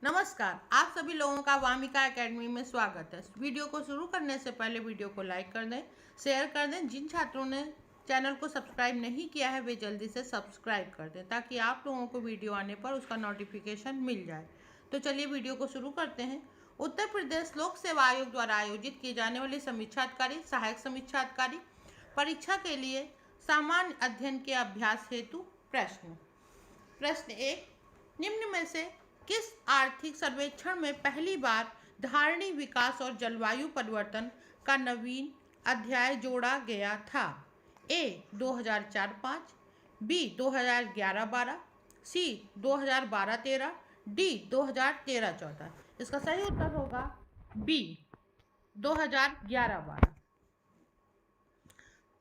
नमस्कार, आप सभी लोगों का वामिका एकेडमी में स्वागत है। वीडियो को शुरू करने से पहले वीडियो को लाइक कर दें, शेयर कर दें। जिन छात्रों ने चैनल को सब्सक्राइब नहीं किया है वे जल्दी से सब्सक्राइब कर दें ताकि आप लोगों को वीडियो आने पर उसका नोटिफिकेशन मिल जाए। तो चलिए वीडियो को शुरू करते हैं। उत्तर प्रदेश लोक सेवा आयोग द्वारा आयोजित की जाने वाली समीक्षाधिकारी, सहायक समीक्षाधिकारी परीक्षा के लिए सामान्य अध्ययन के अभ्यास हेतु प्रश्न 1, निम्न में से किस आर्थिक सर्वेक्षण में पहली बार धारणी विकास और जलवायु परिवर्तन का नवीन अध्याय जोड़ा गया था? ए 2004-5, बी 2011-12, सी 2012-13, डी 2013-14। इसका सही उत्तर होगा बी 2011-12।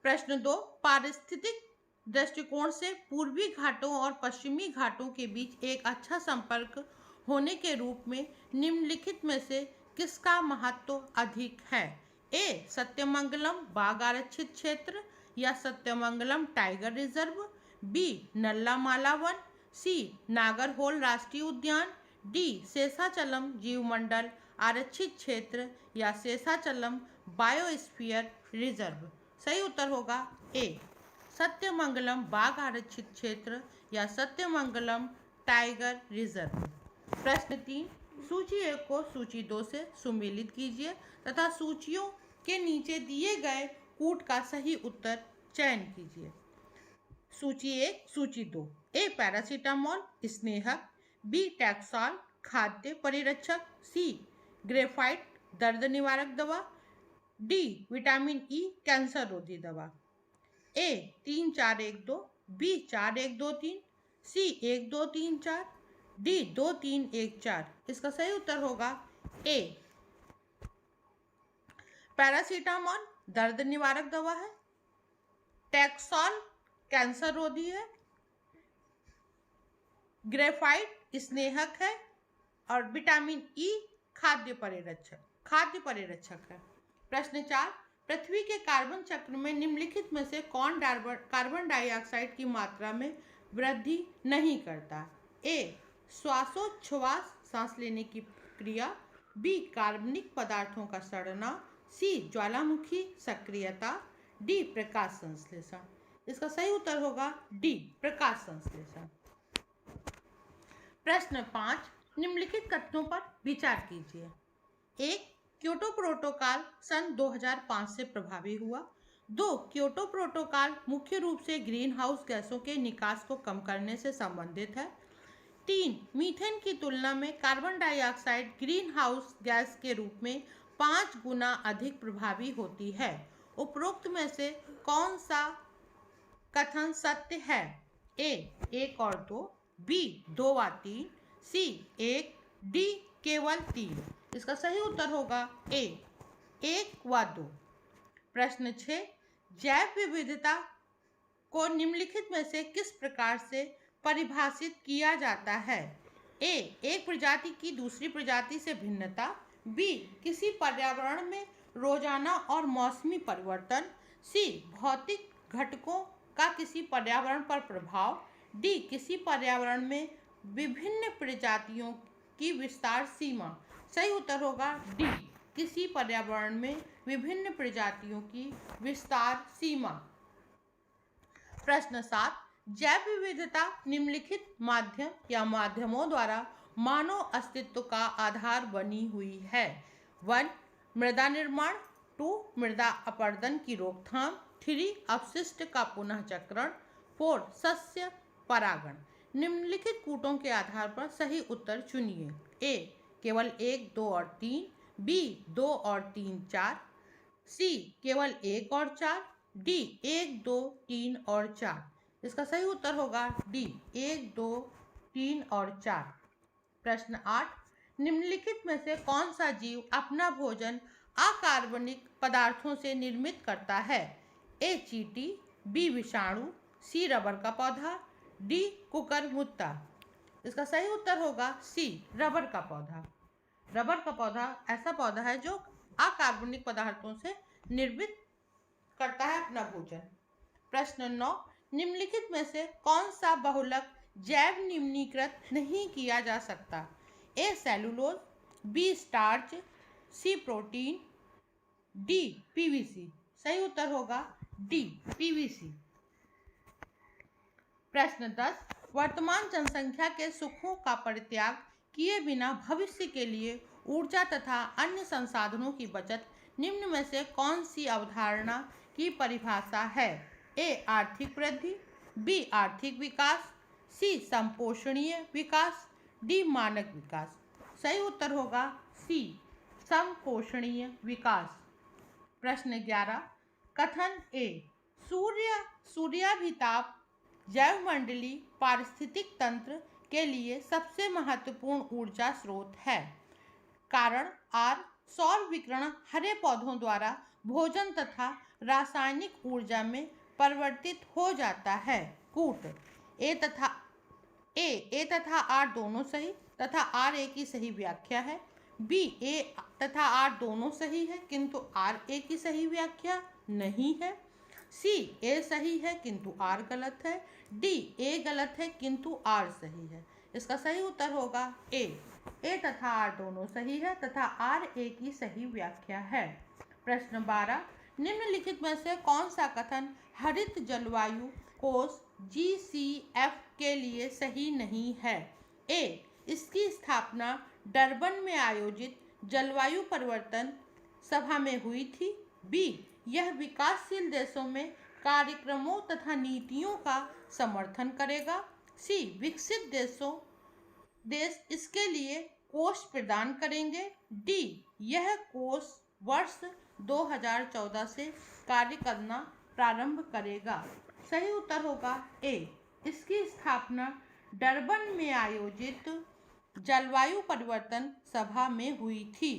प्रश्न 2, पारिस्थितिक दृष्टिकोण से पूर्वी घाटों और पश्चिमी घाटों के बीच एक अच्छा संपर्क होने के रूप में निम्नलिखित में से किसका महत्व अधिक है? ए सत्यमंगलम बाघ आरक्षित क्षेत्र या सत्यमंगलम टाइगर रिजर्व, बी नल्ला माला वन, सी नागरहोल राष्ट्रीय उद्यान, डी शेषाचलम जीवमंडल आरक्षित क्षेत्र या शेषाचलम बायोस्फीयर रिजर्व। सही उत्तर होगा ए सत्यमंगलम बाघ आरक्षित क्षेत्र या सत्यमंगलम टाइगर रिजर्व। प्रश्न 3, सूची 1 को सूची 2 से सुमेलित कीजिए तथा सूचियों के नीचे दिए गए कूट का सही उत्तर चयन कीजिए। सूची 1, सूची 2। ए पैरासीटामोल स्नेहक, बी टैक्सॉल खाद्य परिरक्षक, सी ग्रेफाइट दर्द निवारक दवा, डी विटामिन ई कैंसर रोधी दवा। ए 3-4-1-2, बी 4-1-2-3, सी 1-2-3-4, डी 2-3-1-4। इसका सही उत्तर होगा ए पैरासीटामोल दर्द निवारक दवा है, टैक्सॉल कैंसर रोधी है, ग्रेफाइट स्नेहक है और विटामिन ई खाद्य परिरक्षक है। प्रश्न 4, पृथ्वी के कार्बन चक्र में निम्नलिखित में से कौन कार्बन डाइऑक्साइड की मात्रा में वृद्धि नहीं करता? ए श्वासोच्छ्वास सांस लेने की क्रिया, बी कार्बनिक पदार्थों का सड़ना, सी ज्वालामुखी सक्रियता, डी प्रकाश संश्लेषण। इसका सही उत्तर होगा डी प्रकाश संश्लेषण। प्रश्न 5, निम्नलिखित कथनों पर विचार कीजिए। 1, क्योटो प्रोटोकॉल सन 2005 से प्रभावी हुआ। 2, क्योटो प्रोटोकॉल मुख्य रूप से ग्रीन हाउस गैसों के निकास को कम करने से संबंधित है। 3, मीथेन की तुलना में carbon dioxide green house gas के रूप में 5 गुना अधिक प्रभावी होती है। उपरोक्त में से कौन सा कथन सत्य है? ए 1 और 2, बी 2 व 3, सी 1, डी केवल 3। इसका सही उत्तर होगा ए 1 व 2। प्रश्न 6, जैव विविधता को निम्नलिखित में से किस प्रकार से परिभाषित किया जाता है? ए एक प्रजाति की दूसरी प्रजाति से भिन्नता, बी किसी पर्यावरण में रोजाना और मौसमी परिवर्तन, सी भौतिक घटकों का किसी पर्यावरण पर प्रभाव, डी किसी पर्यावरण में विभिन्न प्रजातियों की विस्तार सीमा। सही उत्तर होगा डी किसी पर्यावरण में विभिन्न प्रजातियों की विस्तार सीमा। प्रश्न 7, जैव विविधता निम्नलिखित माध्यम या माध्यमों द्वारा मानव अस्तित्व का आधार बनी हुई है। 1, मृदा निर्माण, 2, मृदा अपरदन की रोकथाम, 3, अपशिष्ट का पुनः चक्रण, 4, सस्य परागण। निम्नलिखित कूटों के आधार पर सही उत्तर चुनिए। ए केवल 1, 2 और 3, बी 2 और 3, 4, सी केवल 1 और 4, डी 1, 2, 3 और 4। इसका सही उत्तर होगा डी 1, 2, 3 और 4। प्रश्न 8, निम्नलिखित में से कौन सा जीव अपना भोजन अकार्बनिक पदार्थों से निर्मित करता है? ए चींटी, बी विषाणु, सी रबर का पौधा, डी कुकुरमुत्ता। इसका सही उत्तर होगा सी रबर का पौधा। रबर का पौधा ऐसा पौधा है जो अकार्बनिक पदार्थों से निर्मित करता है अपना भोजन। प्रश्न 9, निम्नलिखित में से कौन सा बहुलक जैव निम्नीकृत नहीं किया जा सकता? ए सेलुलोज, बी स्टार्च, सी प्रोटीन, डी पीवीसी। सही उत्तर होगा डी पीवीसी। प्रश्न 10, वर्तमान जनसंख्या के सुखों का परित्याग किए बिना भविष्य के लिए ऊर्जा तथा अन्य संसाधनों की बचत निम्न में से कौन सी अवधारणा की परिभाषा है? ए आर्थिक वृद्धि, बी आर्थिक विकास, सी संपोषणीय विकास, डी मानक विकास। सही उत्तर होगा सी संपोषणीय विकास। प्रश्न 11, कथन ए सूर्याभिताप जैवमंडली पारिस्थितिक तंत्र के लिए सबसे महत्वपूर्ण ऊर्जा स्रोत है। कारण आर, सौर विकिरण हरे पौधों द्वारा भोजन तथा रासायनिक ऊर्जा में परिवर्तित हो जाता है। कूट ए तथा आर दोनों सही तथा आर ए की सही व्याख्या है। बी ए तथा आर दोनों सही है किंतु आर ए की सही व्याख्या नहीं है। सी ए सही है किंतु आर गलत है। डी ए गलत है किंतु आर सही है। इसका सही उत्तर होगा ए तथा आर दोनों सही है तथा आर ए की सही व्याख्या है। प्रश्न 12, निम्नलिखित में से कौन सा कथन हरित जलवायु कोष GCF के लिए सही नहीं है? ए इसकी स्थापना डरबन में आयोजित जलवायु परिवर्तन सभा में हुई थी। बी यह विकासशील देशों में कार्यक्रमों तथा नीतियों का समर्थन करेगा। सी विकसित देश इसके लिए कोष प्रदान करेंगे। डी यह कोष वर्ष 2014 से कार्य करना प्रारंभ करेगा। सही उत्तर होगा ए इसकी स्थापना डरबन में आयोजित जलवायु परिवर्तन सभा में हुई थी।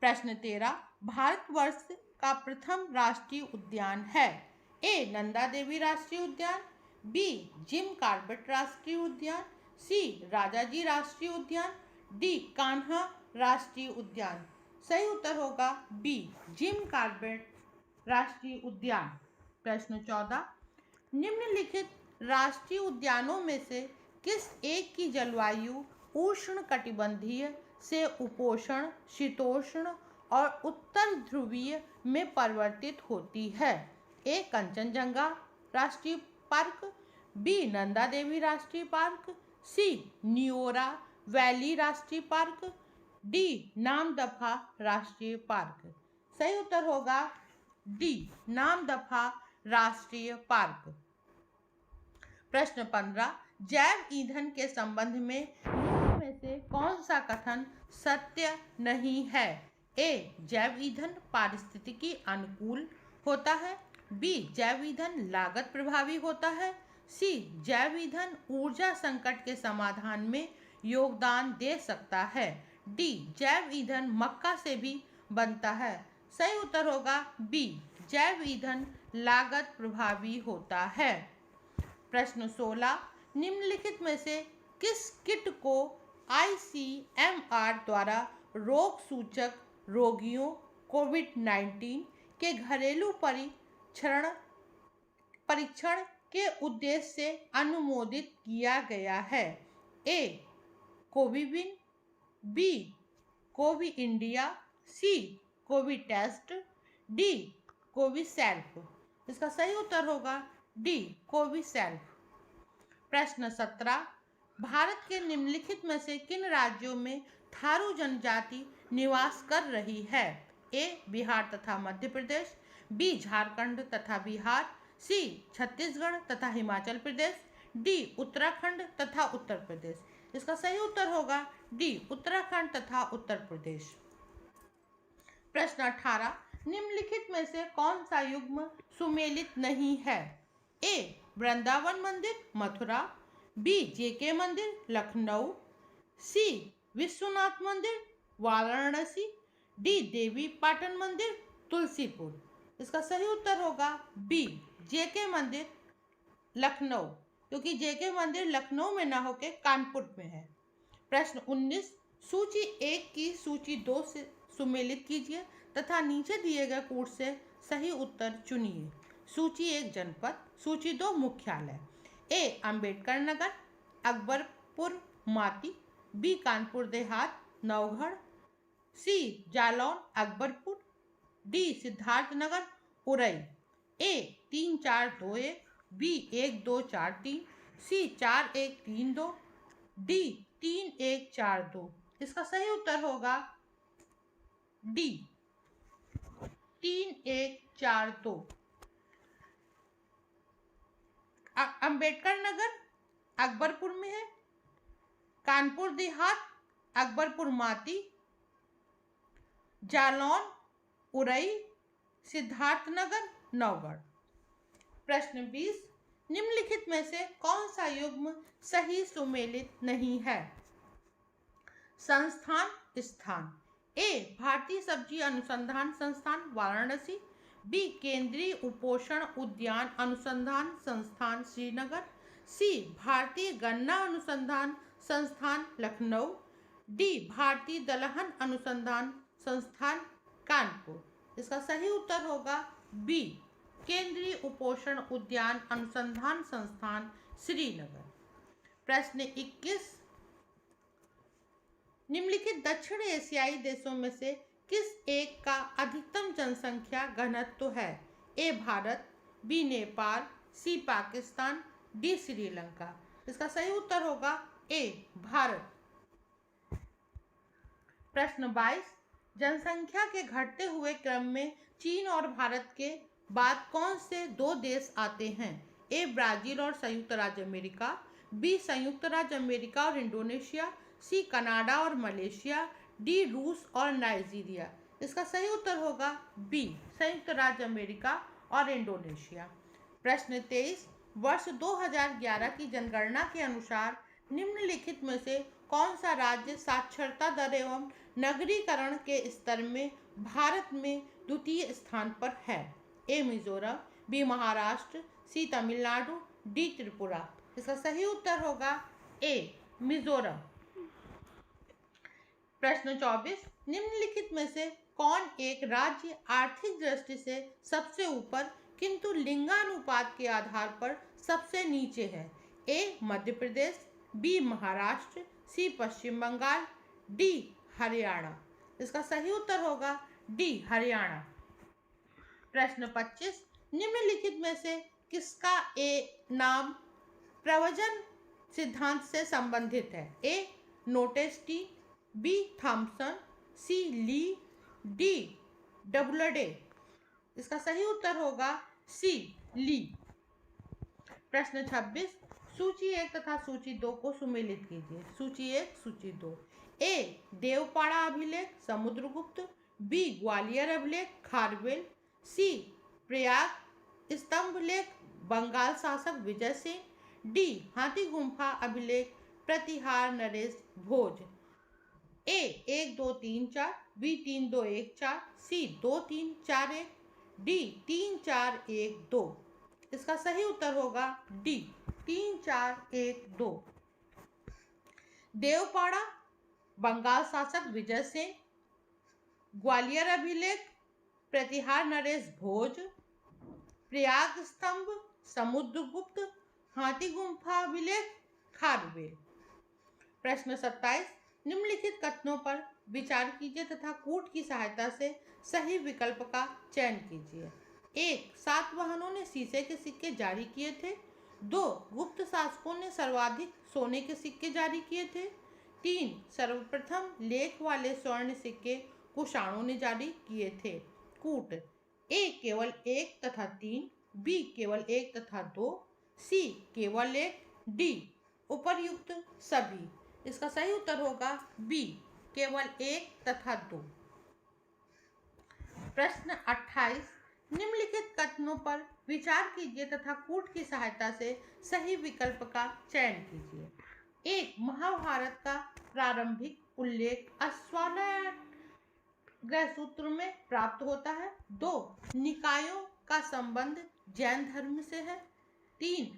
प्रश्न 13, भारतवर्ष का प्रथम राष्ट्रीय उद्यान है? ए नंदा देवी राष्ट्रीय उद्यान, बी जिम कॉर्बेट राष्ट्रीय उद्यान, सी राजाजी राष्ट्रीय उद्यान, डी कान्हा राष्ट्रीय उद्यान। सही उत्तर होगा बी जिम कॉर्बेट राष्ट्रीय उद्यान। प्रश्न 14, निम्नलिखित राष्ट्रीय उद्यानों में से किस एक की जलवायु उष्ण कटिबंधीय से उपोष्ण, शीतोष्ण और उत्तर ध्रुवीय में परिवर्तित होती है? ए कंचनजंगा राष्ट्रीय पार्क, बी नंदा देवी राष्ट्रीय पार्क, सी न्योरा वैली राष्ट्रीय पार्क, डी नामदफा राष्ट्रीय पार्क। सही उत्तर होगा डी नामदफा राष्ट्रीय पार्क। प्रश्न 15, जैव ईंधन के संबंध में निम्न में से कौन सा कथन सत्य नहीं है? ए जैव ईंधन पारिस्थितिकी अनुकूल होता है, बी जैव ईंधन लागत प्रभावी होता है, सी जैव ईंधन ऊर्जा संकट के समाधान में योगदान दे सकता है, डी जैव ईंधन मक्का से भी बनता है। सही उत्तर होगा बी जैव ईंधन लागत प्रभावी होता है। प्रश्न 16, निम्नलिखित में से किस किट को ICMR द्वारा रोग सूचक रोगियों कोविड-19 के घरेलू परीक्षण के उद्देश्य से अनुमोदित किया गया है? ए कोविविन, बी कोवी इंडिया, सी कोविड टेस्ट, डी कोविसेल्फ। इसका सही उत्तर होगा डी कोविसेल्फ। प्रश्न 17, भारत के निम्नलिखित में से किन राज्यों में थारू जनजाति निवास कर रही है? ए बिहार तथा मध्य प्रदेश, बी झारखंड तथा बिहार, सी छत्तीसगढ़ तथा हिमाचल प्रदेश, डी उत्तराखंड तथा उत्तर प्रदेश। इसका सही उत्तर होगा डी उत्तराखंड तथा उत्तर प्रदेश। प्रश्न 18, निम्नलिखित में से कौन सा युग्म सुमेलित नहीं है? ए वृंदावन मंदिर मथुरा, बी JK मंदिर लखनऊ, सी विश्वनाथ मंदिर वाराणसी, डी देवी पाटन मंदिर तुलसीपुर। इसका सही उत्तर होगा बी JK मंदिर लखनऊ, क्योंकि JK मंदिर लखनऊ में ना होकर कानपुर में है। प्रश्न 19, सूची 1 की सूची 2 से सुमेलित कीजिए तथा नीचे दिए गए कूट से सही उत्तर चुनिए। सूची 1 जनपद, सूची 2 मुख्यालय। ए अंबेडकर नगर, अकबरपुर माती, बी कानपुर देहात नवगढ़, सी जालौन अकबरपुर, डी सिद्धार्थनगर उरई। ए 3-4-2-1, बी 1-2-4-3, सी 4-1-3-2, डी 3-1-4-2। इसका सही उत्तर होगा डी 3-1-4-2। अंबेडकर नगर अकबरपुर में है, कानपुर देहात अकबरपुर माती, जालौन उरई, सिद्धार्थनगर नवगढ़। प्रश्न 20, निम्नलिखित में से कौन सा युग्म सही सुमेलित नहीं है? संस्थान स्थान, ए भारतीय सब्जी अनुसंधान संस्थान वाराणसी, बी केंद्रीय उपोषण उद्यान अनुसंधान संस्थान श्रीनगर, सी भारतीय गन्ना अनुसंधान संस्थान लखनऊ, डी भारतीय दलहन अनुसंधान संस्थान कानपुर। इसका सही उत्तर होगा बी केंद्रीय उपोषण उद्यान अनुसंधान संस्थान श्रीनगर। प्रश्न 21, निम्नलिखित दक्षिण एशियाई देशों में से किस एक का अधिकतम जनसंख्या घनत्व है? ए भारत, बी नेपाल, सी पाकिस्तान, डी श्रीलंका। इसका सही उत्तर होगा ए भारत। प्रश्न 22, जनसंख्या के घटते हुए क्रम में चीन और भारत के बाद कौन से दो देश आते हैं? ए ब्राजील और संयुक्त राज्य अमेरिका, बी संयुक्त राज्य अमेरिका और इंडोनेशिया, सी कनाडा और मलेशिया, डी रूस और नाइजीरिया। इसका सही उत्तर होगा बी संयुक्त राज्य अमेरिका और इंडोनेशिया। प्रश्न 23, वर्ष 2011 की जनगणना के अनुसार निम्नलिखित में से कौन सा राज्य साक्षरता दर एवं नगरीकरण के स्तर में भारत में द्वितीय स्थान पर है? ए मिजोरम, बी महाराष्ट्र, सी तमिलनाडु, डी त्रिपुरा। इसका सही उत्तर होगा ए मिजोरम। प्रश्न 24, निम्नलिखित में से कौन एक राज्य आर्थिक दृष्टि से सबसे ऊपर किंतु लिंगानुपात के आधार पर सबसे नीचे है? ए मध्य प्रदेश, बी महाराष्ट्र, सी पश्चिम बंगाल, डी हरियाणा। इसका सही उत्तर होगा डी हरियाणा। प्रश्न 25, निम्नलिखित में से किसका ए नाम प्रवचन सिद्धांत से संबंधित है? ए नोटेस्टी, बी थॉमसन, सी ली, डी डबलडे। इसका सही उत्तर होगा सी ली। प्रश्न 26, सूची 1 तथा सूची 2 को सुमेलित कीजिए। सूची 1 सूची 2, ए देवपाड़ा अभिलेख समुद्रगुप्त, बी ग्वालियर अभिलेख खारवेल, सी प्रयाग स्तंभ लेख बंगाल शासक विजय सिंह, डी हाथी गुम्फा अभिलेख प्रतिहार नरेश भोज। ए 1-2-3-4, बी 3-2-1-4, सी 2-3-4-1, डी 3-4-1-2। इसका सही उत्तर होगा डी 3-4-1-2। देवपाड़ा बंगाल शासक विजय सिंह, ग्वालियर अभिलेख प्रतिहार नरेश भोज, प्रयाग स्तंभ समुद्रगुप्त, हाथी गुम्फा अभिलेख खारवेल। प्रश्न 27, निम्नलिखित कथनों पर विचार कीजिए तथा कूट की सहायता से सही विकल्प का चयन कीजिए। 1, सातवाहनों ने शीशे के सिक्के जारी किए थे। 2, गुप्त शासकों ने सर्वाधिक सोने के सिक्के जारी किए थे। 3, सर्वप्रथम लेख वाले स्वर्ण सिक्के कुषाणों ने जारी किए थे। कूट, ए केवल 1 तथा 3, बी केवल 1 तथा 2, सी केवल 1, डी उपर्युक्त सभी। इसका सही उत्तर होगा बी केवल 1 तथा 2। प्रश्न 28, निम्नलिखित कथनों पर विचार कीजिए तथा कूट की सहायता से सही विकल्प का चयन कीजिए। 1, महाभारत का प्रारंभिक उल्लेख अश्वालय सूत्र में प्राप्त होता है। 2, निकायों का संबंध जैन धर्म से है। 3,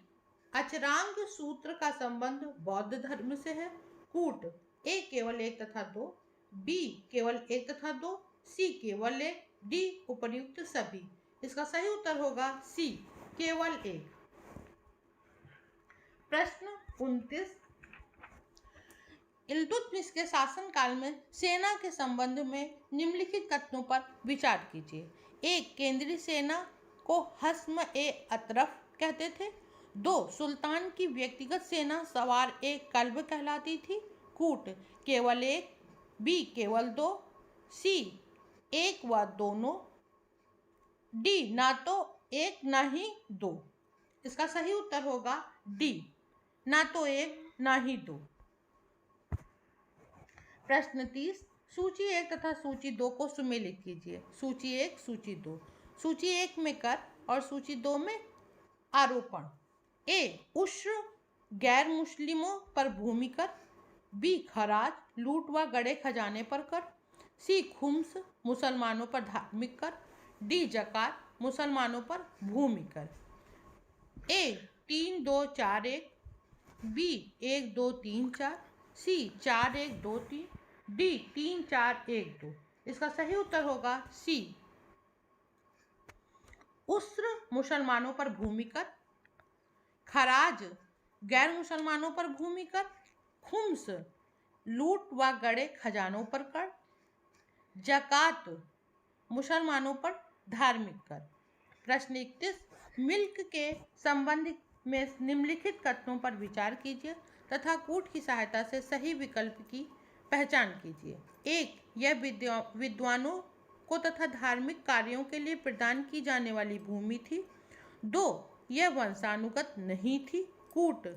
अचरांग सूत्र का संबंध बौद्ध धर्म से है। कूट, ए केवल 1 तथा 2, बी केवल 1 तथा 2, सी केवल 1, डी उपर्युक्त सभी। इसका सही उत्तर होगा सी केवल 1। प्रश्न 29, इल्तुतमिश के शासनकाल में सेना के संबंध में निम्नलिखित कथनों पर विचार कीजिए। एक, केंद्रीय सेना को हस्म ए अतरफ कहते थे। 2, सुल्तान की व्यक्तिगत सेना सवार एक कल्ब कहलाती थी। कूट केवल एक। बी, केवल 2। सी, एक व दोनों। डी, ना तो एक ना ही 2। इसका सही उत्तर होगा डी, ना तो एक ना ही 2। प्रश्न 30, सूची 1 तथा सूची 2 को सुमेलित कीजिए। सूची 1, सूची 2। सूची 1 में कर और सूची 2 में आरोपण। ए, उश्र गैर मुस्लिमों पर भूमि कर। बी, खराज लूट व गड़े खजाने पर कर। सी, खुम्स मुसलमानों पर धार्मिक कर। डी, जकात मुसलमानों पर भूमि कर। ए, 3 2 4 1। बी, 1 2 3 4। सी, 4 1 2 3। डी, 3 4 1 2। इसका सही उत्तर होगा सी, उस्र मुसलमानों पर भूमि कर, खराज गैर मुसलमानों पर भूमि कर, खुम्स लूट व गड़े खजानों पर कर, जकात मुसलमानों पर धार्मिक कर। प्रश्न 31, मिल्क के संबंध में निम्नलिखित कथनों पर विचार कीजिए तथा कूट की सहायता से सही विकल्प की पहचान कीजिए। 1, यह विद्वानों को तथा धार्मिक कार्यों के लिए प्रदान की जाने वाली भूमि थी। 2, यह वंशानुगत नहीं थी। कूट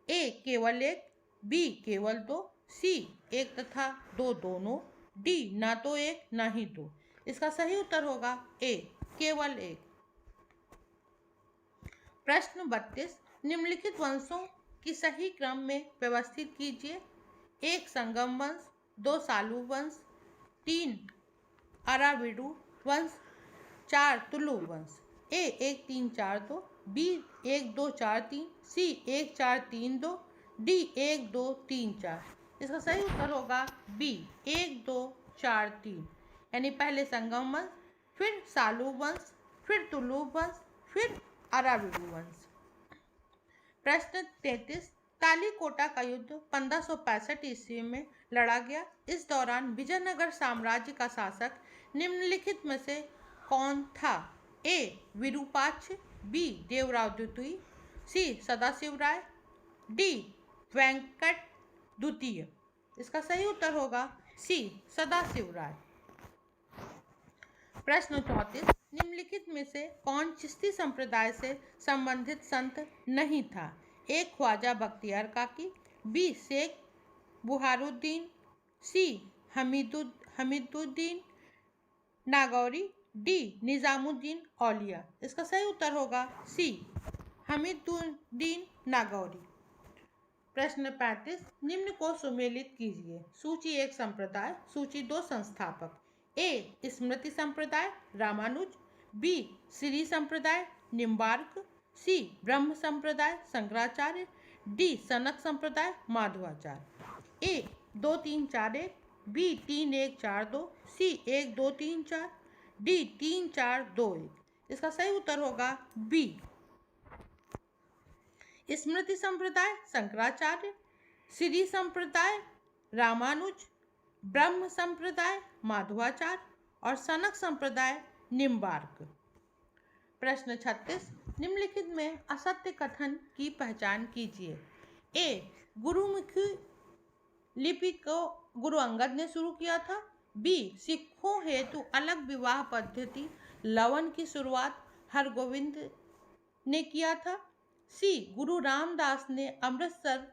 ए, केवल एक। बी, केवल 2। सी, 1 तथा 2 दोनों। डी, ना तो एक ना ही 2। इसका सही उत्तर होगा ए, केवल एक। प्रश्न 32, निम्नलिखित वंशों की सही क्रम में व्यवस्थित कीजिए। 1, संगम वंश। 2, सालू वंश। 3, अराविडू वंश। 4, तुलु वंश। ए, 1 3 4 2। बी, 1 2 4 3। सी, 1 4 3 2। डी, 1 2 3 4। इसका सही उत्तर होगा बी, 1 2 4 3। यानी पहले संगम वंश, फिर सालू वंश, फिर तुलु वंश, फिर अराविडू वंश। प्रश्न 33, तालीकोटा का युद्ध 1565 ईस्वी में लड़ा गया। इस दौरान विजयनगर साम्राज्य का शासक निम्नलिखित में से कौन था? ए, विरूपाक्ष। बी, देवराव द्वितीय। सी, सदाशिव राय। डी, वेंकट द्वितीय। इसका सही उत्तर होगा सी, सदाशिव राय। प्रश्न 34, निम्नलिखित में से कौन चिश्ती संप्रदाय से संबंधित संत नहीं था? ए, ख्वाजा बख्तियार काकी। बी, शेख बुहारुद्दीन। सी, हमीदुद्दीन नागौरी। डी, निजामुद्दीन औलिया। इसका सही उत्तर होगा सी, हमीदुद्दीन नागौरी। प्रश्न 35, निम्न को सुमेलित कीजिए। सूची 1 संप्रदाय, सूची 2 संस्थापक। ए, स्मृति संप्रदाय रामानुज। बी, श्री संप्रदाय निम्बार्क। सी, ब्रह्म संप्रदाय शंकराचार्य। डी, सनक संप्रदाय माधवाचार्य। ए, 2 3 4 1। बी, 3 1 4 2। सी, 1 2 3 4। डी, 3 4 2 1। इसका सही उत्तर होगा बी, स्मृति संप्रदाय शंकराचार्य, श्री संप्रदाय रामानुज, ब्रह्म संप्रदाय माधवाचार्य और सनक संप्रदाय निम्बार्क। प्रश्न 36, निम्नलिखित में असत्य कथन की पहचान कीजिए। ए, गुरुमुखी लिपि को गुरु अंगद ने शुरू किया था। बी, सिखों हेतु अलग विवाह पद्धति लवन की शुरुआत हरगोविंद ने किया था। सी, गुरु रामदास ने अमृतसर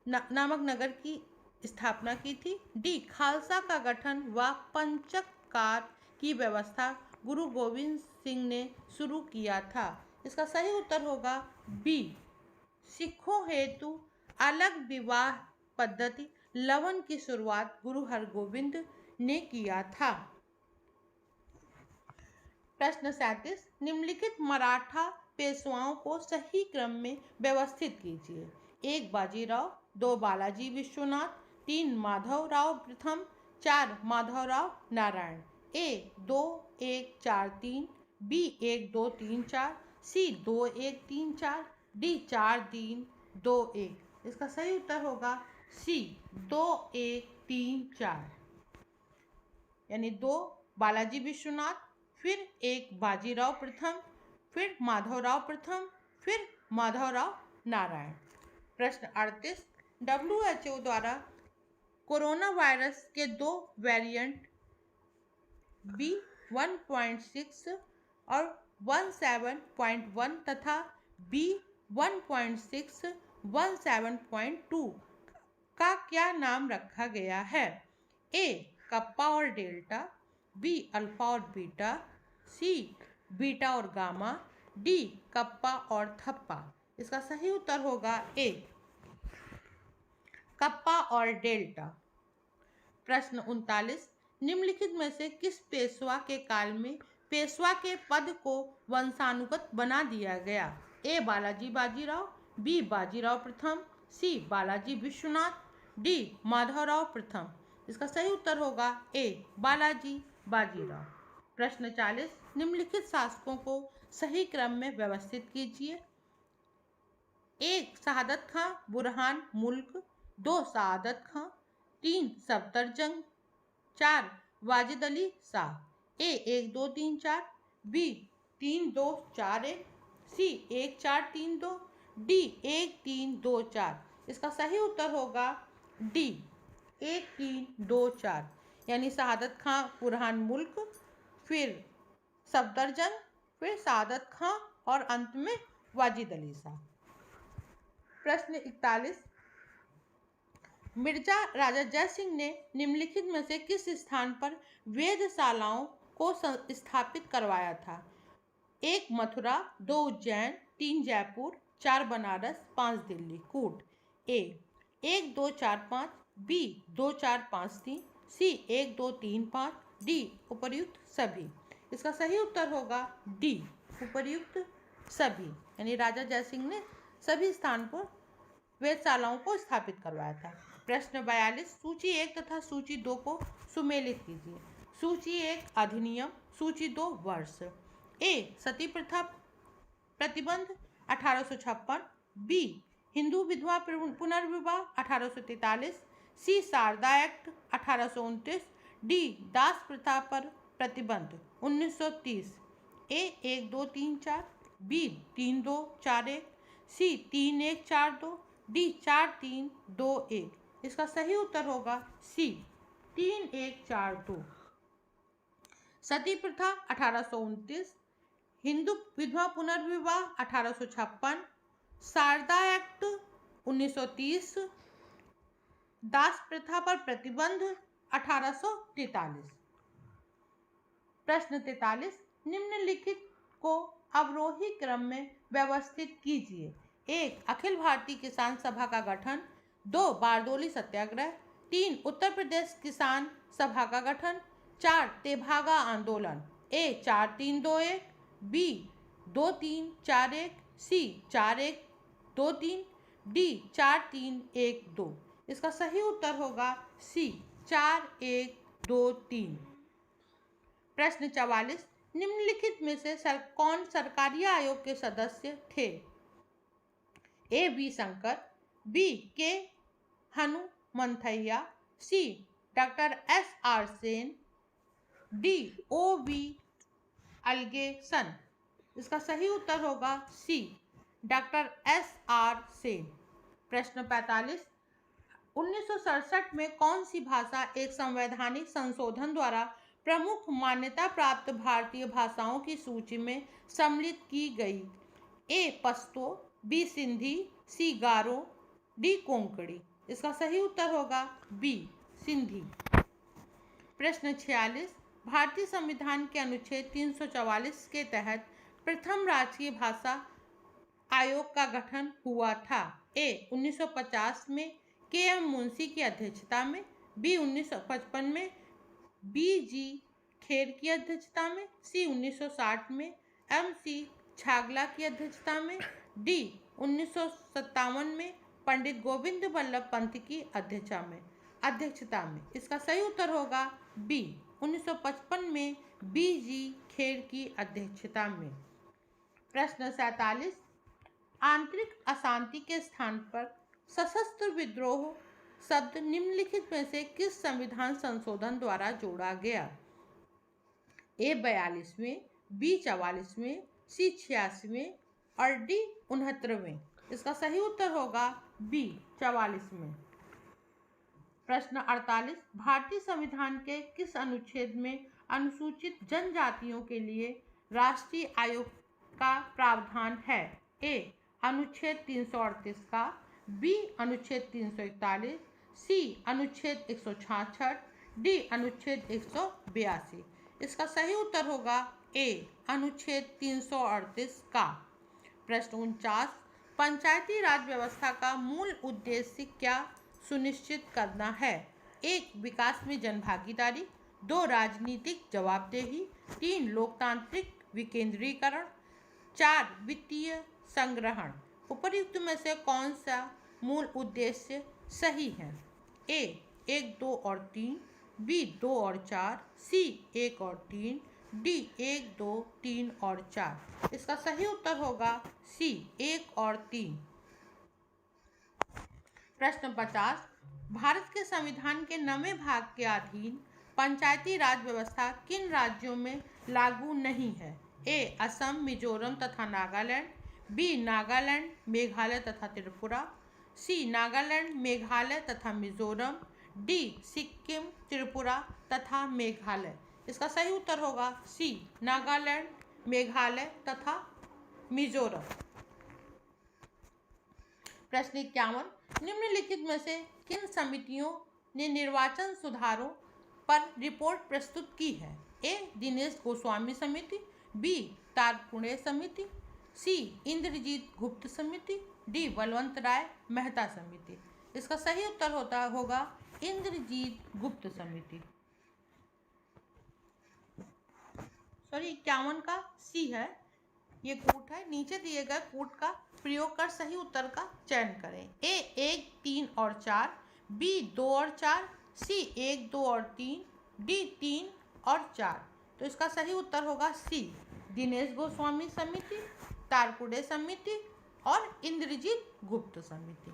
नामक नगर की स्थापना की थी। डी, खालसा का गठन व पंचकार की व्यवस्था गुरु गोविंद सिंह ने शुरू किया था। इसका सही उत्तर होगा बी, सिखों हेतु अलग विवाह पद्धति लवन की शुरुआत गुरु हरगोविंद ने किया था। प्रश्न 37, निम्नलिखित मराठा पेशवाओं को सही क्रम में व्यवस्थित कीजिए। 1, बाजीराव। 2, बालाजी विश्वनाथ। 3, माधवराव प्रथम। 4, माधवराव नारायण। ए, 2 1 4 3। बी, 1 2 3 4। सी, 2 1 3 4। डी, 4 3 2 1। इसका सही उत्तर होगा सी 2 1 3 4, यानी 2 बालाजी विश्वनाथ, फिर 1 बाजीराव प्रथम, फिर माधवराव प्रथम, फिर माधवराव नारायण। प्रश्न 38, WHO द्वारा कोरोना वायरस के 2 वेरिएंट B1.6 और 17.1 तथा B1.6 17.2 का क्या नाम रखा गया है? ए कप्पा और डेल्टा, बी अल्फा और बीटा, सी बीटा और गामा, डी कप्पा और थप्पा। इसका सही उत्तर होगा ए कप्पा और डेल्टा। प्रश्न 39, निम्नलिखित में से किस पेशवा के काल में पेशवा के पद को वंशानुगत बना दिया गया? ए बालाजी बाजीराव, बी बाजीराव प्रथम, सी बालाजी विश्वनाथ, डी माधवराव प्रथम। इसका सही उत्तर होगा ए बालाजी बाजीराव। प्रश्न 40, निम्नलिखित शासकों को सही क्रम में व्यवस्थित कीजिए। 1 शहादत खां बुरहान मुल्क, 2 शहादत खां, 3 सफदरजंग, 4 वाजिद अली शाह। ए 1 2 3 4, बी 3 2 4 1, सी 1 4 3 2, डी 1 3 2 4। इसका सही उत्तर होगा डी 1 3 2 4, यानी शहादत खां बुरहान मुल्क, फिर सफदरजंग, फिर शहादत खां और अंत में वाजिद अली शाह। प्रश्न 41, मिर्जा राजा जय सिंह ने निम्नलिखित में से किस स्थान पर वेधशालाओं को स्थापित करवाया था? 1 मथुरा, 2 उज्जैन, 3 जयपुर, 4 बनारस, 5 दिल्ली। कूट। ए 1 2 4 5, बी 2 4 5 3, सी 1 2 3 5, डी उपर्युक्त सभी। इसका सही उत्तर होगा डी उपर्युक्त सभी, यानी राजा जय सिंह ने सभी स्थान पर वेधशालाओं को स्थापित करवाया था। प्रश्न 42, सूची 1 तथा सूची 2 को सुमेलित कीजिए। सूची 1 अधिनियम, सूची 2 वर्ष। ए सती प्रथा प्रतिबंध 1856, बी हिंदू विधवा पुनर्विवाह 1843, सी शारदा एक्ट 1829, डी दास प्रथा पर प्रतिबंध 1930। ए 1 2 3 4, बी 3 2 4 1, सी 3 1 4 2, डी 4 3 2 1। इसका सही उत्तर होगा सी 3 1 4 2। सती प्रथा 1829, हिंदू विधवा पुनर्विवाह 1856, शारदा एक्ट 1930, दास प्रथा पर प्रतिबंध 1843। प्रश्न 43, निम्नलिखित को अवरोही क्रम में व्यवस्थित कीजिए। 1 अखिल भारतीय किसान सभा का गठन, 2 बारदोली सत्याग्रह, 3 उत्तर प्रदेश किसान सभा का गठन, 4 तेभागा आंदोलन। ए 4 3 2 1, बी 2 3 4 1, सी 4 1 2 3, डी 4 3 1 2। इसका सही उत्तर होगा सी 4 1 2 3। प्रश्न 44, निम्नलिखित में से कौन सरकारी आयोग के सदस्य थे? A B Shankar, B K Hanumanthaiah, C doctor S R Sen, D O V Alagesan. इसका सही उत्तर होगा C doctor S R Sen. प्रश्न 45, 1967 में कौन सी भाषा एक संवैधानिक संशोधन द्वारा प्रमुख मान्यता प्राप्त भारतीय भाषाओं की सूची में सम्मिलित की गई? ए पश्तो, बी सिंधी, सी गारो, डी कोंकणी। इसका सही उत्तर होगा बी सिंधी। प्रश्न 46, भारतीय संविधान के अनुच्छेद 344 के तहत प्रथम राष्ट्रीय भाषा आयोग का गठन हुआ था? ए 1950 में के एम मुंशी की अध्यक्षता में, बी 1955 में बी जी खेर की अध्यक्षता में, सी 1960 में एम सी छागला की अध्यक्षता में, डी 1957 में पंडित गोविंद वल्लभ पंत की अध्यक्षता में। इसका सही उत्तर होगा बी 1955 में बी जी खेर की अध्यक्षता में। प्रश्न 47, आंतरिक अशांति के स्थान पर सशस्त्र विद्रोह शब्द निम्नलिखित में से किस संविधान संशोधन द्वारा जोड़ा गया? ए 42वें, बी 44वें, सी 86वें और डी 69वें। इसका सही उत्तर होगा बी 44वें। प्रश्न 48, भारतीय संविधान के किस अनुच्छेद में अनुसूचित जनजातियों के लिए राष्ट्रीय आयोग का प्रावधान है? ए अनुच्छेद 338 का, बी अनुच्छेद 341, सी अनुच्छेद 166, डी अनुच्छेद 182। इसका सही उत्तर होगा ए अनुच्छेद 338 का। प्रश्न 49, पंचायती राज व्यवस्था का मूल उद्देश्य क्या सुनिश्चित करना है? एक विकास में जनभागीदारी, 2 राजनीतिक जवाबदेही, 3 लोकतांत्रिक विकेंद्रीकरण, 4 वित्तीय संग्रहण। उपर्युक्त में से कौन सा मूल उद्देश्य सही है? ए 1, 2 और 3, बी 2 और 4, सी 1 और 3, डी 1, 2, 3 और 4। इसका सही उत्तर होगा सी 1 और 3। प्रश्न 50, भारत के संविधान के 9वें भाग के अधीन पंचायती राज व्यवस्था किन राज्यों में लागू नहीं है? ए असम, मिजोरम तथा नागालैंड, बी नागालैंड, मेघालय तथा त्रिपुरा, सी नागालैंड, मेघालय तथा मिजोरम, डी सिक्किम, त्रिपुरा तथा मेघालय। इसका सही उत्तर होगा सी नागालैंड, मेघालय तथा मिजोरम। प्रश्न 51, निम्नलिखित में से किन समितियों ने निर्वाचन सुधारों पर रिपोर्ट प्रस्तुत की है? ए दिनेश गोस्वामी समिति, बी तारपुणे समिति, सी इंद्रजीत गुप्त समिति, डी बलवंत राय मेहता समिति। इसका सही उत्तर होगा इंद्रजीत गुप्त समिति। सॉरी 51 का सी है, ये कोट है। नीचे दिए गए कोट का प्रयोग कर सही उत्तर का चयन करें। ए 1, 3 और 4, बी 2 और 4, सी 1, 2 और 3, डी 3 और 4। तो इसका सही उत्तर होगा सी दिनेश गोस्वामी समिति, तारपुड़े समिति और इंद्रजीत गुप्त समिति।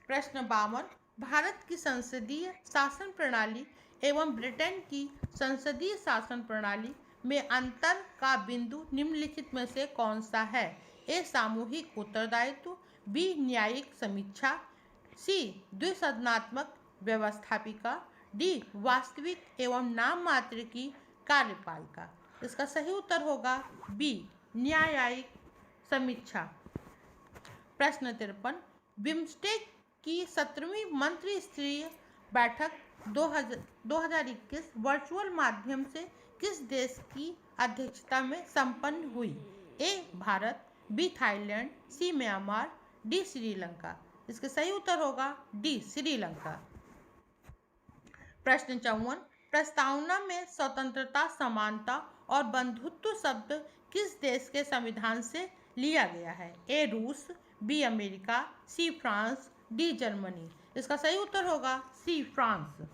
प्रश्न 52, भारत की संसदीय शासन प्रणाली एवं ब्रिटेन की संसदीय शासन प्रणाली में अंतर का बिंदु निम्नलिखित में से कौन सा है? ए सामूहिक उत्तरदायित्व, बी न्यायिक समीक्षा, सी द्विसदनात्मक व्यवस्थापिका, डी वास्तविक एवं नाम मात्र की कार्यपालिका। इसका सही उत्तर होगा बी न्यायिक समीक्षा। प्रश्न 53, बिम्स्टेक की 17वीं मंत्रिस्तरीय बैठक 2021 वर्चुअल माध्यम से किस देश की अध्यक्षता में संपन्न हुई? ए भारत, बी थाईलैंड, सी म्यांमार, डी श्रीलंका। इसका सही उत्तर होगा डी श्रीलंका। प्रश्न 54, प्रस्तावना में स्वतंत्रता, समानता और बंधुत्व शब्द किस देश के संविधान से लिया गया है? ए रूस, B America, C France, D Germany. इसका सही उत्तर होगा सी फ्रांस।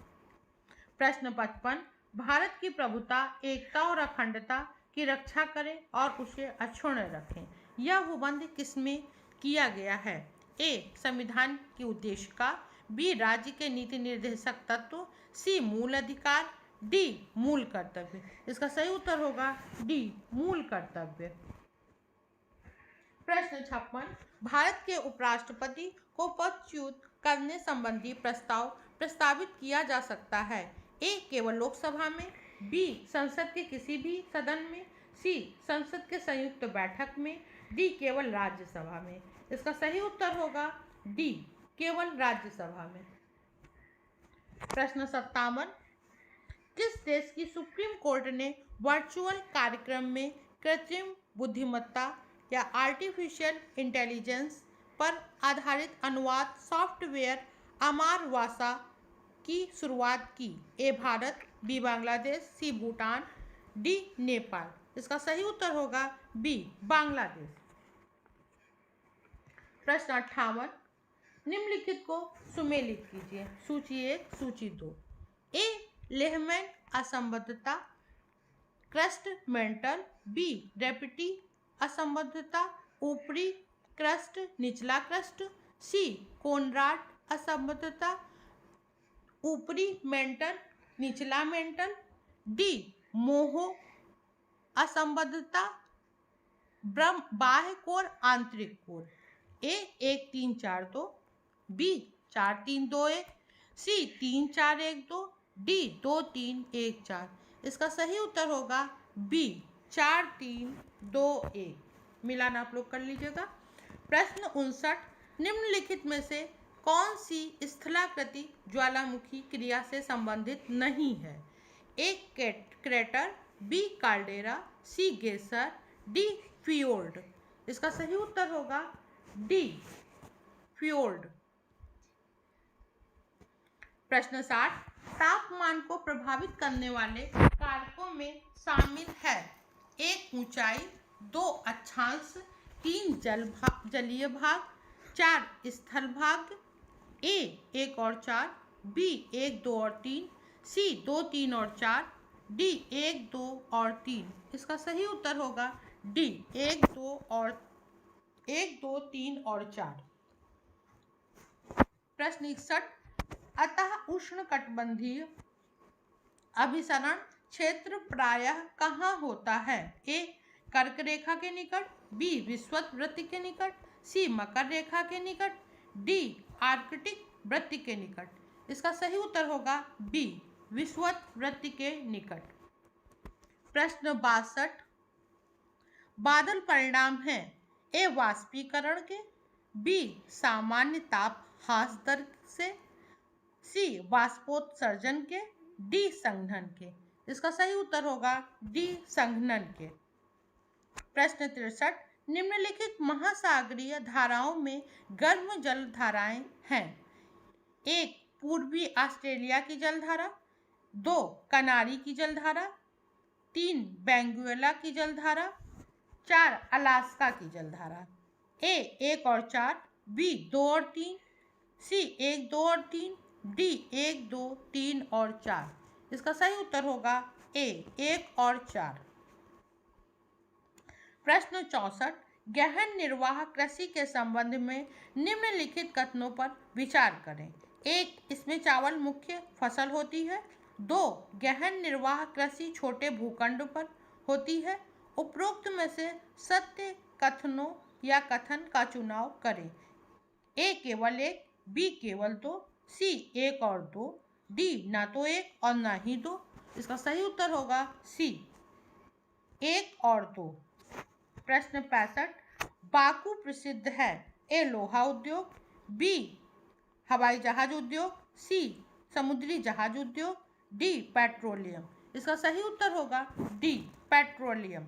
प्रश्न 55, भारत की प्रभुता, एकता और अखंडता की रक्षा करें और उसे अक्षुण्ण रखें। यह उपबंध किसमें किया गया है? ए संविधान के उद्देश्य का, बी राज्य के नीति निर्देशक तत्व, सी मूल अधिकार, डी मूल कर्तव्य। इसका सही उत्तर होगा डी मूल कर्तव्य। प्रश्न 56, भारत के उपराष्ट्रपति को पदच्युत करने संबंधी प्रस्ताव प्रस्तावित किया जा सकता है? ए केवल लोकसभा में, बी संसद के किसी भी सदन में, सी संसद के संयुक्त बैठक में, डी केवल राज्यसभा में। इसका सही उत्तर होगा डी केवल राज्यसभा में। प्रश्न 57, किस देश की सुप्रीम कोर्ट ने वर्चुअल कार्यक्रम में कृत्रिम बुद्धिमत्ता या आर्टिफिशियल इंटेलिजेंस पर आधारित अनुवाद सॉफ्टवेयर अमार वासा की शुरुआत की? ए भारत, बी बांग्लादेश, सी भूटान, डी नेपाल। इसका सही उत्तर होगा बी बांग्लादेश। प्रश्न 58, निम्नलिखित को सुमेलित कीजिए। सूची 1, सूची 2। ए लेहमैन असंबद्धता, क्रस्ट मेंटल, बी रेपिटी असंबद्धता, ऊपरी क्रस्ट निचला क्रस्ट, सी कोनराड असंबद्धता, ऊपरी मेंटल निचला मेंटल, डी मोह असंबद्धता बाह्य कोर आंतरिक कोर, ए 1-3-4-2, बी 4-3-2-1, सी 3-4-1-2, डी 2-3-1-4। इसका सही उत्तर होगा बी 4-3-2-1। मिलान आप लोग कर लीजिएगा। प्रश्न 59, निम्नलिखित में से कौन सी स्थलाकृति ज्वालामुखी क्रिया से संबंधित नहीं है? ए क्रेटर, बी काल्डेरा, सी गेसर, डी फियोर्ड। इसका सही उत्तर होगा डी फियोर्ड। प्रश्न 60, तापमान को प्रभावित करने वाले कारकों में शामिल है? एक ऊंचाई, 2 अक्षांश, 3 जलीय भाग, 4 स्थल भाग, ए 1 और 4, बी 1, 2 और 3, सी 2, 3 और 4, डी 1, 2 और 3। इसका सही उत्तर होगा डी 1, 2, 3 और 4। प्रश्न 61, अतः उष्णकटिबंधीय अभिसरण क्षेत्र प्रायः कहाँ होता है? ए कर्क रेखा के निकट, बी विषुवत वृत्त के निकट, सी मकर रेखा के निकट, डी आर्कटिक वृत्त के निकट। इसका सही उत्तर होगा बी विषुवत वृत्त के निकट। प्रश्न 62, बादल परिणाम है? ए वाष्पीकरण के, बी सामान्य ताप ह्रास दर से, सी वाष्पोत्सर्जन के, डी संघनन के। इसका सही उत्तर होगा डी संघनन के। प्रश्न 63, निम्नलिखित महासागरीय धाराओं में गर्म जल धाराएं हैं? एक पूर्वी ऑस्ट्रेलिया की जलधारा, 2 कनारी की जलधारा, 3 बेंगुएला की जलधारा, 4 अलास्का की जलधारा। ए 1 और 4, बी 2 और 3, सी 1, 2 और 3, डी 1, 2, 3 और 4। इसका सही उत्तर होगा ए 1 और 4। प्रश्न 64, गहन निर्वाह कृषि के संबंध में निम्नलिखित कथनों पर विचार करें। एक, इसमें चावल मुख्य फसल होती है। 2, गहन निर्वाह कृषि छोटे भूखंड पर होती है। उपरोक्त में से सत्य कथनों या कथन का चुनाव करें। ए केवल 1, बी केवल 2, सी 1 और 2, डी ना तो 1 और ना ही 2। इसका सही उत्तर होगा सी 1 और 2। प्रश्न 65, बाकू प्रसिद्ध है? ए लोहा उद्योग, बी हवाई जहाज उद्योग, सी समुद्री जहाज उद्योग, डी पेट्रोलियम। इसका सही उत्तर होगा डी पेट्रोलियम।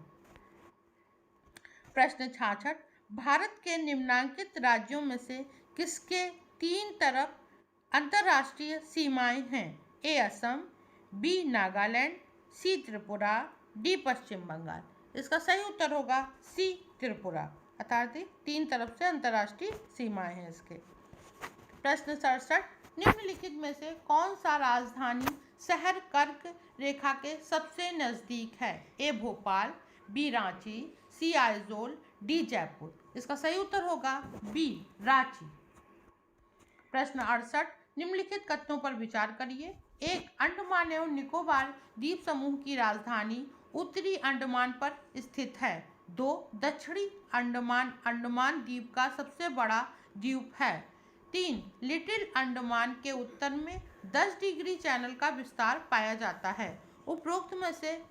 प्रश्न 66, भारत के निम्नांकित राज्यों में से किसके 3 तरफ अंतर्राष्ट्रीय सीमाएं हैं? ए असम, बी नागालैंड, सी त्रिपुरा, डी पश्चिम बंगाल। इसका सही उत्तर होगा सी त्रिपुरा, अर्थात 3 तरफ से अंतर्राष्ट्रीय सीमाएं हैं इसके। प्रश्न 67, निम्नलिखित में से कौन सा राजधानी शहर कर्क रेखा के सबसे नजदीक है? ए भोपाल, बी रांची, सी आइजोल, डी जयपुर। इसका सही उत्तर होगा बी रांची। प्रश्न 68, निम्नलिखित कथनों पर विचार करिए। एक, अंडमान एवं निकोबार द्वीप समूह की राजधानी उत्तरी अंडमान पर स्थित है। 2, दक्षिणी अंडमान अंडमान द्वीप का सबसे बड़ा द्वीप है। 3, लिटिल अंडमान के उत्तर में 10 डिग्री चैनल का विस्तार पाया जाता है। उपरोक्त में से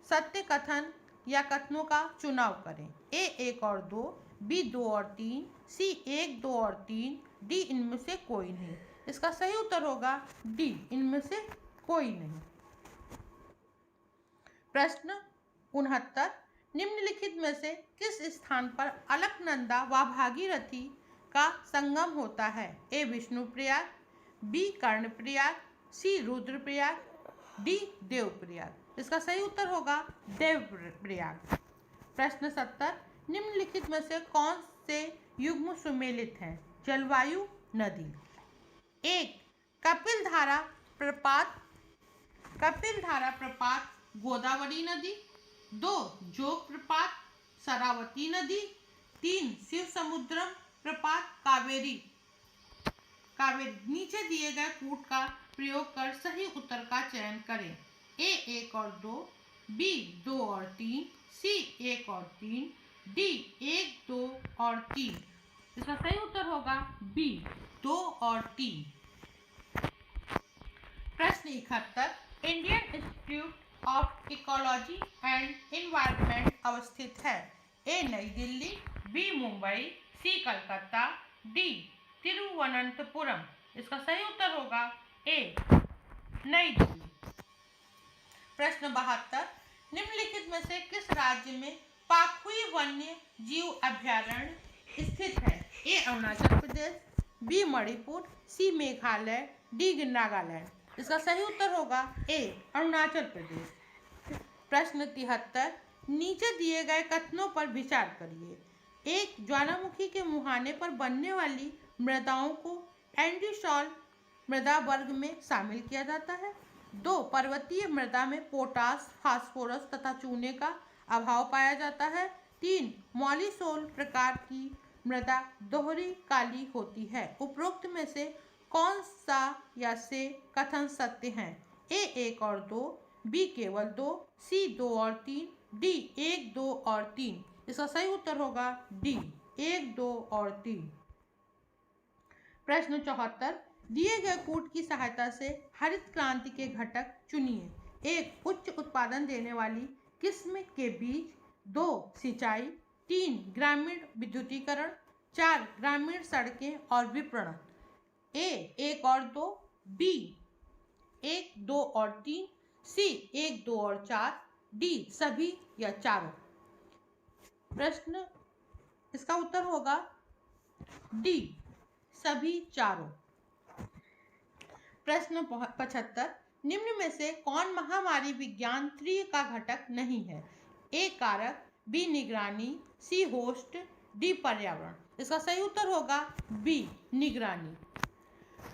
सत्य कथन या कथनों का चुनाव करें। ए 1 और 2, बी 2 और 3, सी 1, 2 और 3, डी इनमें से कोई नहीं। इसका सही उत्तर होगा डी इनमें से कोई नहीं। प्रश्न 69, निम्नलिखित में से किस स्थान पर अलकनंदा व भागीरथी का संगम होता है? ए विष्णुप्रयाग, बी कर्णप्रयाग, सी रुद्रप्रयाग, डी देवप्रयाग। इसका सही उत्तर होगा देवप्रयाग। प्रश्न 70, निम्नलिखित में से कौन से युग्म सुमेलित हैं? जलवायु नदी। 1, कपिलधारा प्रपात गोदावरी नदी। 2, जोग प्रपात शरावती नदी। 3, शिव समुद्रम प्रपात कावेरी। नीचे दिए गए कूट का प्रयोग कर सही उत्तर का चयन करें। ए 1 और 2, बी 2 और 3, सी 1 और 3, डी 1, 2 और 3। इसका सही उत्तर होगा बी 2 और 3। प्रश्न 71 Indian institute of ecology and environment अवस्थित है। ए नई दिल्ली, बी मुंबई, सी कलकत्ता, डी तिरुवनंतपुरम। इसका सही उत्तर होगा ए नई दिल्ली। प्रश्न 72 निम्नलिखित में से किस राज्य में पाखुई वन्य जीव अभयारण्य स्थित है। ए अरुणाचल प्रदेश, बी मणिपुर, सी मेघालय, डी नागालैंड। इसका सही उत्तर होगा ए अरुणाचल प्रदेश। प्रश्न 73 नीचे दिए गए कथनों पर विचार करिए। एक ज्वालामुखी के मुहाने पर बनने वाली मृदाओं को एंडीसॉल मृदा वर्ग में शामिल किया जाता है। 2 पर्वतीय मृदा में पोटास, फास्फोरस तथा चूने का अभाव पाया जाता है। 3 मॉलिसोल प्रकार की मृदा दोहरी काली होती है। उपरोक्त में से कौन सा या से कथन सत्य हैं। ए 1 और 2, बी केवल 2, सी 2 और 3, डी 1, 2 और 3। इसका सही उत्तर होगा डी 1, 2 और 3। प्रश्न 74 दिए गए कूट की सहायता से हरित क्रांति के घटक चुनिए। 1 उच्च उत्पादन देने वाली किस्म के बीज, 2 सिंचाई, 3 ग्रामीण विद्युतीकरण, 4 ग्रामीण सड़कें और विपणन। ए 1 और 2, बी 1, 2 और 3, सी 1, 2 और 4, डी सभी या चारों। प्रश्न इसका उत्तर होगा डी सभी चारों। प्रश्न 75 निम्न में से कौन महामारी विज्ञान 3 का घटक नहीं है। ए कारक, बी निगरानी, सी होस्ट, डी पर्यावरण। इसका सही उत्तर होगा बी निगरानी।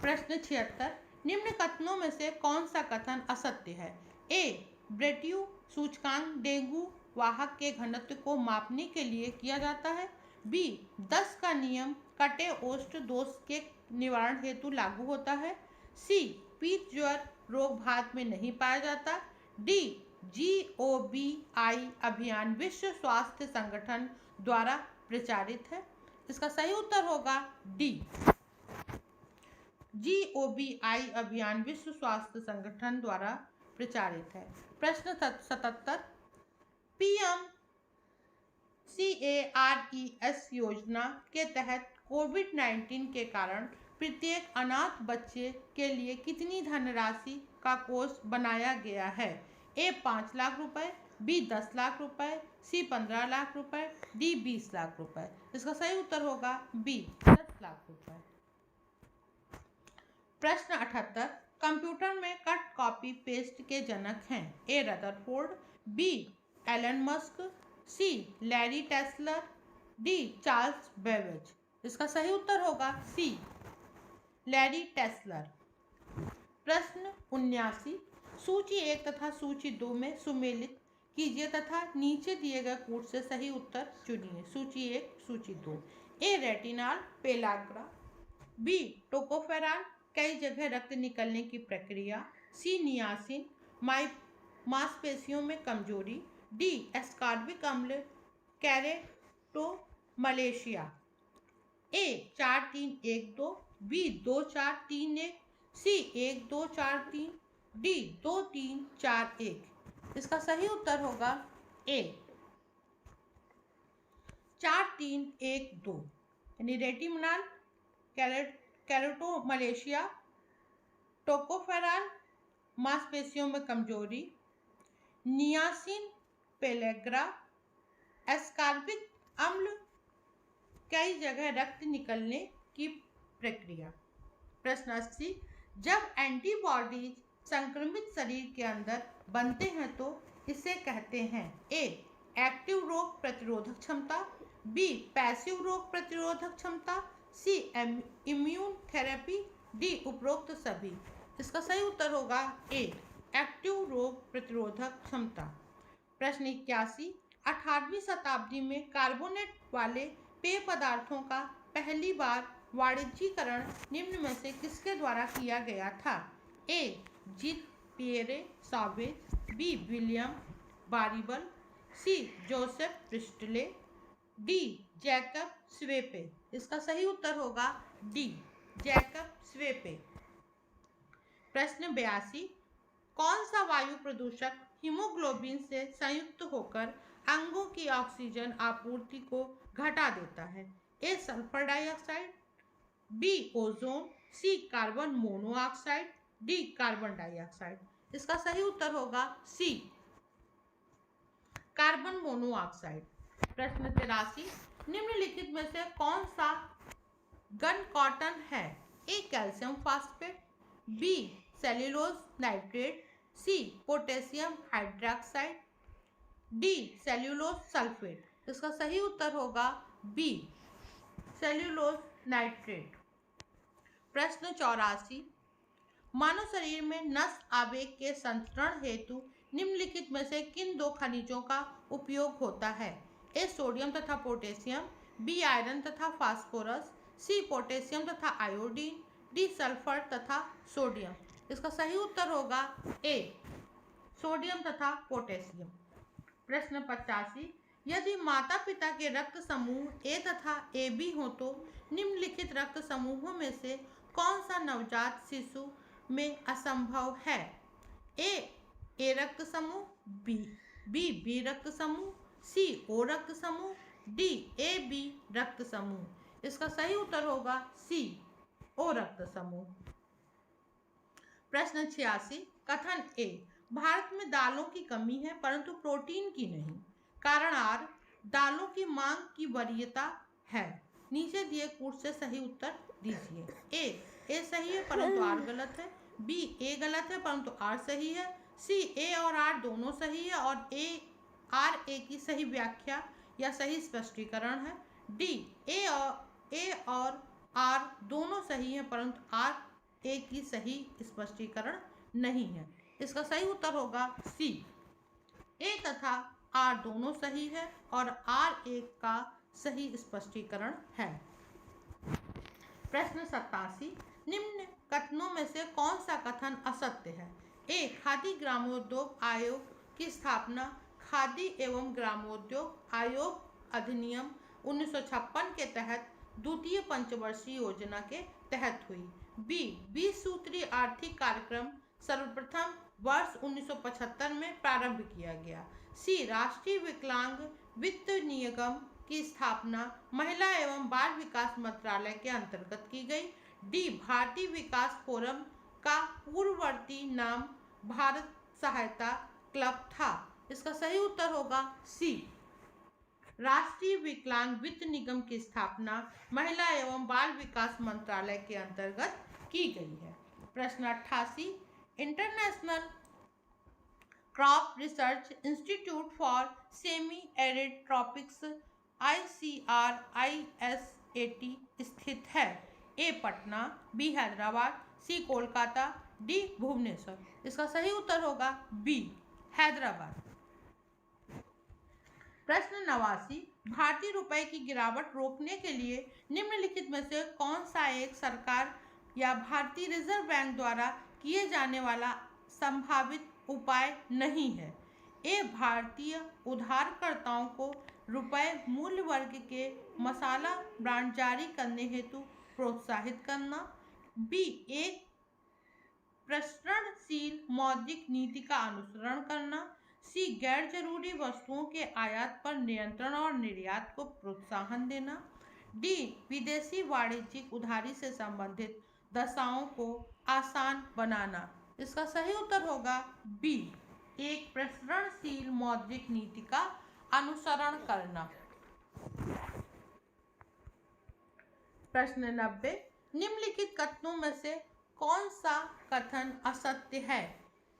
प्रश्न 76 निम्न कथनों में से कौन सा कथन असत्य है। ए ब्रेट्यू सूचकांक डेंगू वाहक के घनत्व को मापने के लिए किया जाता है। बी 10 का नियम कटे ओष्ठ दोष के निवारण हेतु लागू होता है। सी पीत ज्वर रोग भारत में नहीं पाया जाता। डी GOBI अभियान विश्व स्वास्थ्य संगठन द्वारा प्रचारित है। इसका सही उत्तर होगा डी GOBI अभियान विश्व स्वास्थ्य संगठन द्वारा प्रचारित है। प्रश्न 77 PMCARES योजना के तहत कोविड-19 के कारण प्रत्येक अनाथ बच्चे के लिए कितनी धनराशि का कोष बनाया गया है। ए 5 लाख रुपए, बी 10 लाख रुपए, सी 15 लाख रुपए, डी 20 लाख रुपए। इसका सही उत्तर होगा बी 10 लाख रुपए। प्रश्न 78 कंप्यूटर में कट कॉपी पेस्ट के जनक हैं। A Rutherford, B Elon Musk, C Larry Tesler, D Charles Babbage. इसका सही उत्तर होगा सी लैरी टेस्लर। प्रश्न 79 सूची 1 तथा सूची 2 में सुमेलित कीजिए तथा नीचे दिए गए कूट से सही उत्तर चुनिए। सूची 1 सूची 2। ए रेटिनॉल पेलाग्रा, बी टोकोफेराल कई जगह रक्त निकलने की प्रक्रिया, सी नियासिन मांसपेशियों में कमजोरी, डी एस्कॉर्बिक अम्ल कैरोटोमलेशिया। ए 4 3 1 2, बी 2 4 3 1, सी 1 2 4 3, डी 2 3 4 1। इसका सही उत्तर होगा ए 4 3 1 2 यानी रेटिनॉल कैरोटोमलेशिया, टोकोफेराल मांसपेशियों में कमजोरी, नियासिन पेलेग्रा, एस्कॉर्बिक अम्ल कई जगह रक्त निकलने की प्रक्रिया। प्रश्न 80 जब एंटीबॉडीज संक्रमित शरीर के अंदर बनते हैं तो इसे कहते हैं। ए एक्टिव रोग प्रतिरोधक क्षमता, बी पैसिव रोग प्रतिरोधक क्षमता, सी इम्यून थेरेपी, डी उपरोक्त सभी। इसका सही उत्तर होगा ए एक्टिव रोग प्रतिरोधक क्षमता। प्रश्न 81 18वीं शताब्दी में कार्बोनेट वाले पेय पदार्थों का पहली बार वाणिज्यीकरण निम्न में से किसके द्वारा किया गया था। ए जीन पियरे सॉवेज, बी विलियम बारिबल, सी जोसेफ प्रिस्टले, डी जैकब स्वेपे। इसका सही उत्तर होगा डी जैकब स्वेपे। प्रश्न 82, कौन सा वायु प्रदूषक हीमोग्लोबिन से संयुक्त होकर अंगों की ऑक्सीजन आपूर्ति को घटा देता है? A sulphur dioxide, B ozone, C carbon monoxide, D carbon dioxide. इसका सही उत्तर होगा सी कार्बन मोनोऑक्साइड। प्रश्न 83, निम्नलिखित में से कौन सा गन कॉटन है? A calcium phosphate, B cellulose nitrate, C potassium hydroxide, D cellulose sulphate. इसका सही उत्तर होगा बी सेल्यूलोज नाइट्रेट। प्रश्न 84, मानव शरीर में नस आवेग के संचरण हेतु निम्नलिखित में से किन दो खनिजों का उपयोग होता है? ए सोडियम तथा पोटेशियम, बी आयरन तथा फास्फोरस, सी पोटेशियम तथा आयोडीन, डी सल्फर तथा सोडियम। इसका सही उत्तर होगा ए सोडियम तथा पोटेशियम। प्रश्न 85, यदि माता पिता के रक्त समूह ए तथा ए बी हो तो निम्नलिखित रक्त समूहों में से कौन सा नवजात शिशु में असंभव है? ए रक्त समूह, बी रक्त समूह, सी ओ रक्त समूह, डी ए बी रक्त समूह। इसका सही उत्तर होगा सी ओ रक्त समूह। प्रश्न 86, कथन ए, भारत में दालों की कमी है परंतु प्रोटीन की नहीं, कारण आर, दालों की मांग की वरीयता है। नीचे दिए कूट से सही उत्तर दीजिए। ए सही है परंतु आर गलत है, बी ए गलत है परंतु आर सही है, सी ए और आर दोनों सही है और आर ए की सही व्याख्या या सही स्पष्टीकरण है, डी ए और आर दोनों सही है परंतु आर ए की सही स्पष्टीकरण नहीं है। इसका सही उत्तर होगा सी, ए तथा आर दोनों सही है और आर ए का सही स्पष्टीकरण है। प्रश्न 87, निम्न कथनों में से कौन सा कथन असत्य है? ए खादी ग्रामोद्योग आयोग की स्थापना खादी एवं ग्रामोद्योग आयोग अधिनियम 1956 के तहत द्वितीय पंचवर्षीय योजना के तहत हुई। बी 20 सूत्रीय आर्थिक कार्यक्रम सर्वप्रथम वर्ष 1975 में प्रारंभ किया गया। सी राष्ट्रीय विकलांग वित्त निगम की स्थापना महिला एवं बाल विकास मंत्रालय के अंतर्गत की गई। डी भारतीय विकास फोरम का पूर्ववर्ती नाम भारत सहायता क्लब था। इसका सही उत्तर होगा सी राष्ट्रीय विकलांग वित्त निगम की स्थापना महिला एवं बाल विकास मंत्रालय के अंतर्गत की गई है। प्रश्न 88, international crop research institute for semi arid tropics ICRISAT स्थित है? ए पटना, बी हैदराबाद, सी कोलकाता, डी भुवनेश्वर। इसका सही उत्तर होगा बी हैदराबाद। प्रश्न 89, भारतीय रुपए की गिरावट रोकने के लिए निम्नलिखित में से कौन सा एक सरकार या भारतीय रिजर्व बैंक द्वारा किए जाने वाला संभावित उपाय नहीं है? ए भारतीय उधारकर्ताओं को रुपए मूल्य वर्ग के मसाला ब्रांड जारी करने हेतु प्रोत्साहित करना, बी एक प्रसरणशील मौद्रिक नीति का अनुसरण करना, सी गैर जरूरी वस्तुओं के आयात पर नियंत्रण और निर्यात को प्रोत्साहन देना, डी विदेशी वाणिज्यिक उधारी से संबंधित दशाओं को आसान बनाना। इसका सही उत्तर होगा बी एक प्रसरणशील मौद्रिक नीति का अनुसरण करना। प्रश्न 90, निम्नलिखित कथनों में से कौन सा कथन असत्य है?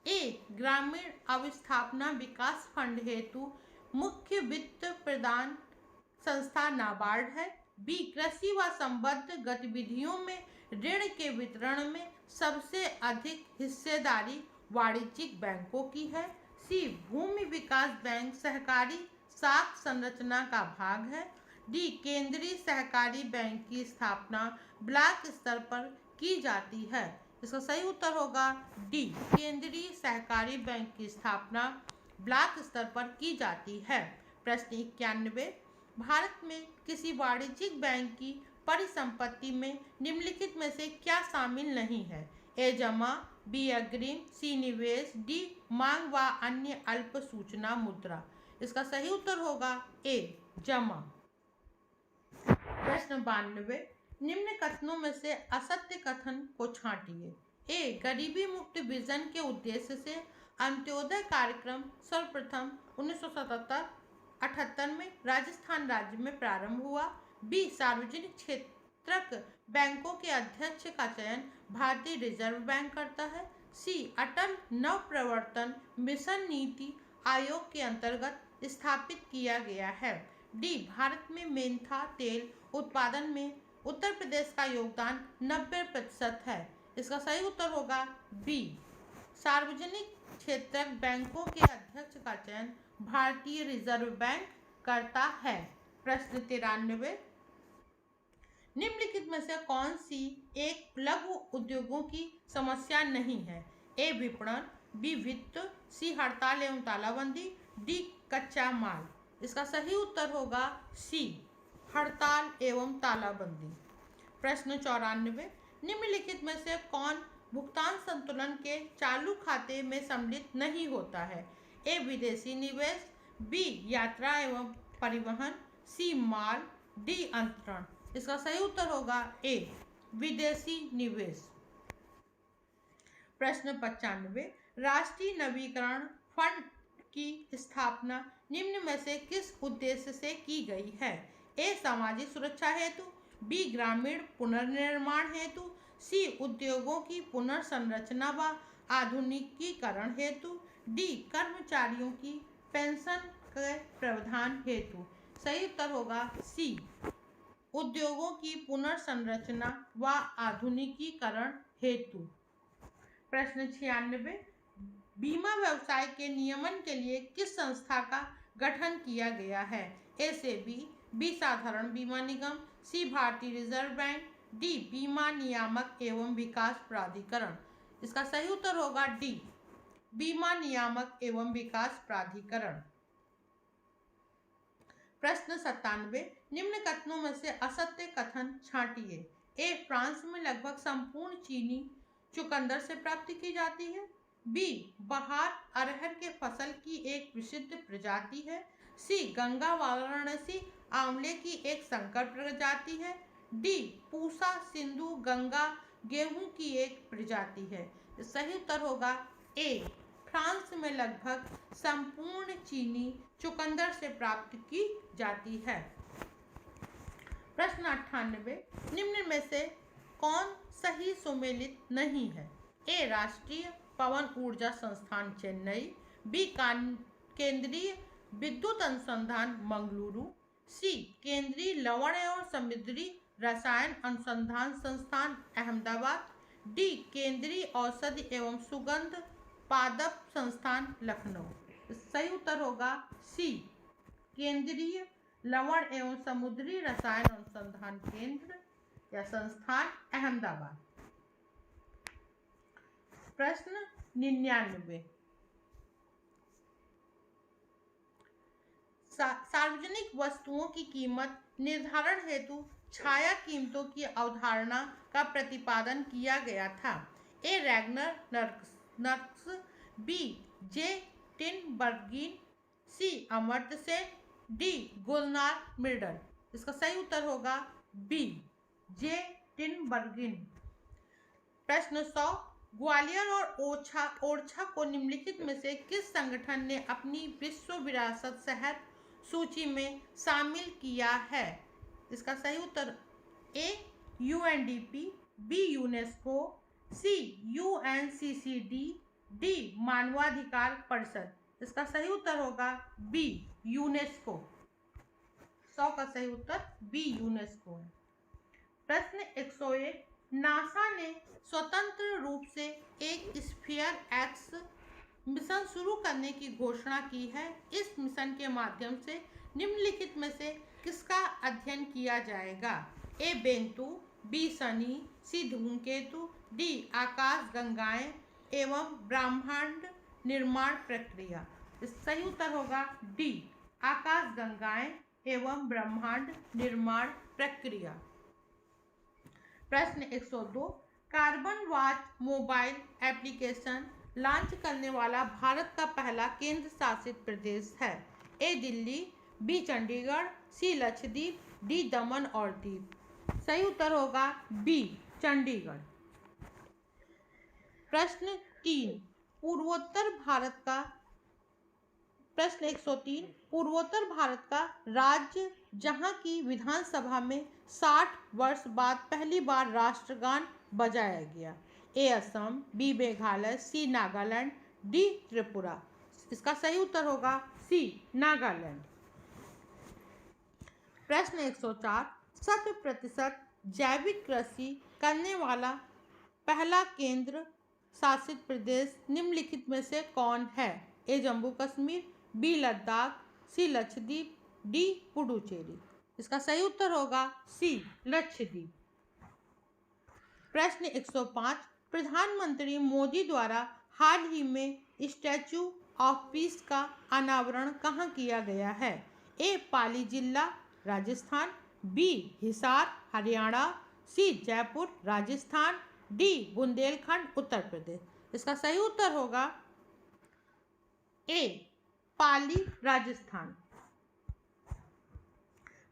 ए ग्रामीण अवस्थापना विकास फंड हेतु मुख्य वित्त प्रदान संस्था नाबार्ड है, बी कृषि व संबद्ध गतिविधियों में ऋण के वितरण में सबसे अधिक हिस्सेदारी वाणिज्यिक बैंकों की है, सी भूमि विकास बैंक सहकारी साख संरचना का भाग है, डी केंद्रीय सहकारी बैंक की स्थापना ब्लॉक स्तर पर की जाती है। इसका सही उत्तर होगा डी, केंद्रीय सहकारी बैंक की स्थापना ब्लॉक स्तर पर की जाती है। प्रश्न 91, भारत में किसी वाणिज्यिक बैंक की परिसंपत्ति में निम्नलिखित में से क्या शामिल नहीं है? ए जमा, बी अग्रिम, सी निवेश, डी मांग व अन्य अल्प सूचना मुद्रा। इसका सही उत्तर होगा ए जमा। प्रश्न 92, निम्न कथनों में से असत्य कथन को छांटिए। ए, गरीबी मुक्त विजन के उद्देश्य से अंत्योदय कार्यक्रम सर्वप्रथम 1977-78 में राजस्थान राज्य में प्रारंभ हुआ। बी, सार्वजनिक क्षेत्रक बैंकों के अध्यक्ष का चयन भारतीय रिजर्व बैंक करता है। सी, अटल नवप्रवर्तन मिशन नीति आयोग के अंतर्गत स्थापित किया गया है। डी, भारत में मेंथा तेल उत्पादन में उत्तर प्रदेश का योगदान 90% है। इसका सही उत्तर होगा बी, सार्वजनिक क्षेत्रक बैंकों के अध्यक्ष का चयन भारतीय रिजर्व बैंक करता है। प्रश्न 93, निम्नलिखित में से कौन सी एक लघु उद्योगों की समस्या नहीं है? ए, विपणन, बी, वित्त, सी, हड़ताल एवं तालाबंदी, डी, कच्चा माल। इसका सही उत्तर होगा सी, हड़ताल एवं तालाबंदी। प्रश्न 94, निम्नलिखित में से कौन भुगतान संतुलन के चालू खाते में सम्मिलित नहीं होता है? ए, विदेशी निवेश, बी, यात्रा एवं परिवहन, सी, माल, डी, अंतरण। इसका सही उत्तर होगा ए, विदेशी निवेश। प्रश्न 95, राष्ट्रीय नवीकरण फंड की स्थापना निम्न में से किस उद्देश्य से की गई है? ए, सामाजिक सुरक्षा हेतु, बी, ग्रामीण पुनर्निर्माण हेतु, सी, उद्योगों की पुनर्संरचना व आधुनिकीकरण हेतु, डी, कर्मचारियों की पेंशन के प्रावधान हेतु। सही उत्तर होगा सी, उद्योगों की पुनर्संरचना व आधुनिकीकरण हेतु। प्रश्न 96, बीमा व्यवसाय के नियमन के लिए किस संस्था का गठन किया गया है? ए, सेबी, बी, साधारण बीमा निगम, सी, भारतीय रिजर्व बैंक, डी, बीमा नियामक एवं विकास प्राधिकरण। इसका सही उत्तर होगा डी, बीमा नियामक एवं विकास प्राधिकरण। प्रश्न 97, निम्न कथनों में से असत्य कथन छांटिए। ए, फ्रांस में लगभग संपूर्ण चीनी चुकंदर से प्राप्त की जाती है। बी, बहार अरहर के फसल की एक विशिष्ट प्रजाति है। सी, गंगा वाराणसी आंवले की एक संकर प्रजाति है। डी, पूसा सिंधु गंगा गेहूं की एक प्रजाति है। सही उत्तर होगा ए, फ्रांस में लगभग संपूर्ण चीनी चुकंदर से प्राप्त की जाती है। प्रश्न 98, निम्न में से कौन सही सुमेलित नहीं है? ए, राष्ट्रीय पवन ऊर्जा संस्थान चेन्नई, बी, केंद्रीय विद्युत अनुसंधान मंगलुरु, सी, केंद्रीय लवण एवं समुद्री रसायन अनुसंधान संस्थान अहमदाबाद, डी, केंद्रीय औषधि एवं सुगंध पादप संस्थान लखनऊ। सही उत्तर होगा सी, केंद्रीय लवण एवं समुद्री रसायन अनुसंधान केंद्र या संस्थान अहमदाबाद। प्रश्न 99, सार्वजनिक वस्तुओं की कीमत निर्धारण हेतु छाया कीमतों की अवधारणा का प्रतिपादन किया गया था। ए, रैगनर नर्क्स, बी, जे टिनबर्गिन, सी, अमर्त्य सेन, डी, गुलनार मिर्डल। इसका सही उत्तर होगा बी, जे टिनबर्गिन। प्रश्न 100, ग्वालियर और ओरछा को निम्नलिखित में से किस संगठन ने अपनी विश्व विरासत शहर सूची में शामिल किया है? इसका सही उत्तर ए, यूएनडीपी, बी, यूनेस्को, सी, यूएनसीसीडी, डी, मानवाधिकार परिषद। इसका सही उत्तर होगा बी, यूनेस्को। 100 का सही उत्तर बी, यूनेस्को है। प्रश्न 101, नासा ने स्वतंत्र रूप से एक स्फीयर एक्स मिशन शुरू करने की घोषणा की है। इस मिशन के माध्यम से निम्नलिखित में से किसका अध्ययन किया जाएगा? ए, बेंतु, बी शनि, सी धूमकेतु, डी आकाश गंगाएं एवं ब्रह्मांड निर्माण प्रक्रिया। सही उत्तर होगा डी आकाश गंगाएं एवं ब्रह्मांड निर्माण प्रक्रिया। प्रश्न 102, carbon watch mobile application launch करने वाला भारत का पहला केंद्र शासित प्रदेश है। ए दिल्ली, बी चंडीगढ़, सी लक्षद्वीप, डी दमन और दीव। सही उत्तर होगा बी चंडीगढ़। प्रश्न 3, पूर्वोत्तर भारत का प्रश्न 103, पूर्वोत्तर भारत का राज्य जहां की विधानसभा में 60 वर्ष बाद पहली बार राष्ट्रगान बजाया गया। ए असम, बी मेघालय, सी नागालैंड, डी त्रिपुरा। इसका सही उत्तर होगा सी नागालैंड। प्रश्न 104, 100% जैविक कृषि करने वाला पहला केंद्र शासित प्रदेश निम्नलिखित में से कौन है। ए जम्मू कश्मीर, बी लद्दाख, सी लक्षद्वीप, डी पुडुचेरी। इसका सही उत्तर होगा सी लक्षद्वीप। प्रश्न 105, प्रधानमंत्री मोदी द्वारा हाल ही में स्टैचू ऑफ पीस का अनावरण कहाँ किया गया है। ए पाली जिला राजस्थान, बी हिसार हरियाणा, सी जयपुर राजस्थान, डी बुंदेलखंड उत्तर प्रदेश। इसका सही उत्तर होगा ए पाली राजस्थान।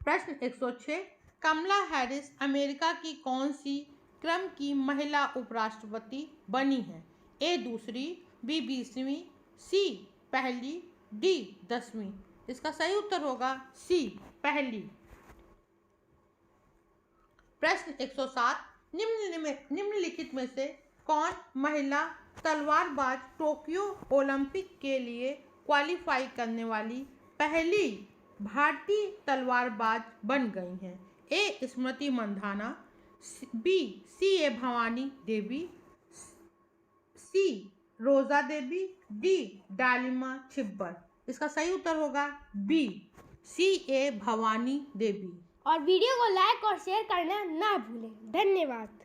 प्रश्न 106, कमला हैरिस अमेरिका की कौन सी क्रम की महिला उपराष्ट्रपति बनी है। ए दूसरी, बी 20वीं, सी पहली, डी 10वीं। इसका सही उत्तर होगा सी पहली। प्रश्न 107, निम्नलिखित में से कौन महिला तलवारबाज टोक्यो ओलंपिक के लिए क्वालिफाई करने वाली पहली भारतीय तलवारबाज बन गई हैं। ए स्मृति मंधाना, बी सी ए भवानी देवी, सी रोजा देवी, डी डालिमा छिब्बर। इसका सही उत्तर होगा बी सी ए भवानी देवी। और वीडियो को लाइक और शेयर करना ना भूलें। धन्यवाद।